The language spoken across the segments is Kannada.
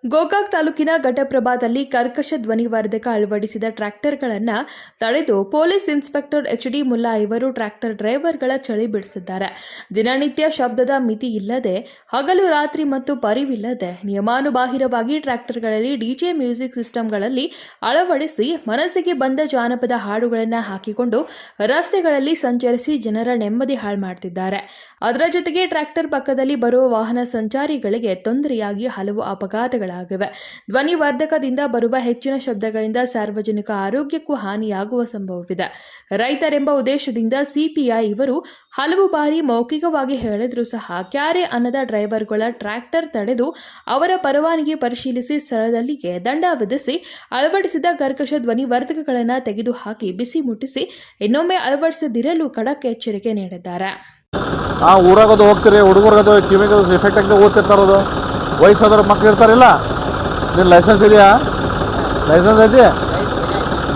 ಗೋಕಾಕ್ ತಾಲೂಕಿನ ಘಟಪ್ರಭಾದಲ್ಲಿ ಕರ್ಕಶ ಧ್ವನಿವರ್ಧಕ ಅಳವಡಿಸಿದ ಟ್ರ್ಯಾಕ್ಟರ್ಗಳನ್ನು ತಡೆದು ಪೊಲೀಸ್ ಇನ್ಸ್ಪೆಕ್ಟರ್ ಎಚ್ಡಿ ಮುಲ್ಲಾ ಇವರು ಟ್ರ್ಯಾಕ್ಟರ್ ಡ್ರೈವರ್ಗಳ ಚಳಿ ಬಿಡಿಸಿದ್ದಾರೆ. ದಿನನಿತ್ಯ ಶಬ್ದದ ಮಿತಿ ಇಲ್ಲದೆ, ಹಗಲು ರಾತ್ರಿ ಮತ್ತು ಪರಿವಿಲ್ಲದೆ ನಿಯಮಾನುಬಾಹಿರವಾಗಿ ಟ್ರ್ಯಾಕ್ಟರ್ಗಳಲ್ಲಿ ಡಿಜೆ ಮ್ಯೂಸಿಕ್ ಸಿಸ್ಟಂಗಳಲ್ಲಿ ಅಳವಡಿಸಿ ಮನಸ್ಸಿಗೆ ಬಂದ ಜಾನಪದ ಹಾಡುಗಳನ್ನು ಹಾಕಿಕೊಂಡು ರಸ್ತೆಗಳಲ್ಲಿ ಸಂಚರಿಸಿ ಜನರ ನೆಮ್ಮದಿ ಹಾಳು ಮಾಡುತ್ತಿದ್ದಾರೆ. ಅದರ ಜೊತೆಗೆ ಟ್ರ್ಯಾಕ್ಟರ್ ಪಕ್ಕದಲ್ಲಿ ಬರುವ ವಾಹನ ಸಂಚಾರಿಗಳಿಗೆ ತೊಂದರೆಯಾಗಿ ಹಲವು ಅಪಘಾತಗಳಾಗಿವೆ. ಧ್ವನಿವರ್ಧಕದಿಂದ ಬರುವ ಹೆಚ್ಚಿನ ಶಬ್ದಗಳಿಂದ ಸಾರ್ವಜನಿಕ ಆರೋಗ್ಯಕ್ಕೂ ಹಾನಿಯಾಗುವ ಸಂಭವವಿದೆ. ರೈತರೆಂಬ ಉದ್ದೇಶದಿಂದ ಸಿಪಿಐ ಇವರು ಹಲವು ಬಾರಿ ಮೌಖಿಕವಾಗಿ ಹೇಳಿದರೂ ಸಹ ಕ್ಯಾರೆ ಅನ್ನದ ಡ್ರೈವರ್ಗಳ ಟ್ರ್ಯಾಕ್ಟರ್ ತಡೆದು ಅವರ ಪರವಾನಗಿ ಪರಿಶೀಲಿಸಿ ಸ್ಥಳದಲ್ಲಿಯೇ ದಂಡ ವಿಧಿಸಿ ಅಳವಡಿಸಿದ ಕರ್ಕಶ ಧ್ವನಿವರ್ಧಕಗಳನ್ನು ತೆಗೆದುಹಾಕಿ ಬಿಸಿ ಮುಟ್ಟಿಸಿ ಇನ್ನೊಮ್ಮೆ ಅಳವಡಿಸದಿರಲು ಖಡಕ್ ಎಚ್ಚರಿಕೆ ನೀಡಿದ್ದಾರೆ. ಊರಾಗದು ಹೋಗ್ತೀರಿ, ಹುಡುಗರ್ಗದು ಕಿವಿಗೆ ಎಫೆಕ್ಟ್ ಆಗಿ ಓದ್ತಿರ್ತಾರದು. ವಯಸ್ಸಾದ್ರ ಮಕ್ಳು ಇರ್ತಾರಿಲ್ಲ, ನಿನ್ನ ಲೈಸೆನ್ಸ್ ಇದೆಯಾ? ಲೈಸೆನ್ಸ್ ಐತಿ?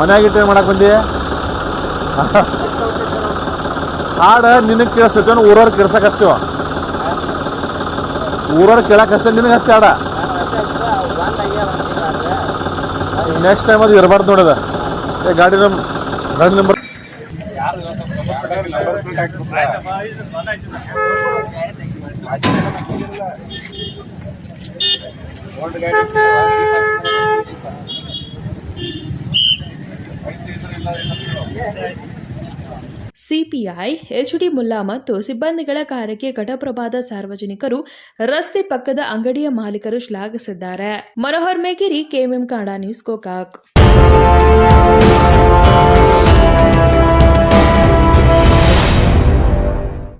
ಮನೆಯಾಗಿಟ್ಟು ಏನು ಮಾಡಕ್ಕೆ ಬಂದಿ? ಹಾಡು ನಿನಗೆ ಕೇಳಿಸ್ತೈತೆ, ಊರವ್ರು ಕೇಳ್ಸಕ್ಕೆ ಹಚ್ತೀವ. ಊರವ್ರು ಕೇಳಕ್ಕೆ ಹಚ್ತೇವೆ, ನಿನಗೆ ಹಚ್ತಿ ಹಾಡ. ನೆಕ್ಸ್ಟ್ ಟೈಮ್ ಅದು ಇರಬಾರ್ದು ನೋಡದ. ಗಾಡಿ ನಂಬರ್ ಸಿಪಿಐ ಎಚ್ಡಿ ಮುಲ್ಲಾ ಮತ್ತು ಸಿಬ್ಬಂದಿಗಳ ಕಾರ್ಯಕ್ಕೆ ಘಟಪ್ರಭಾದ ಸಾರ್ವಜನಿಕರು, ರಸ್ತೆ ಪಕ್ಕದ ಅಂಗಡಿಯ ಮಾಲೀಕರು ಶ್ಲಾಘಿಸಿದ್ದಾರೆ. Manohar Megiri, KMM Kannada news, Gokak.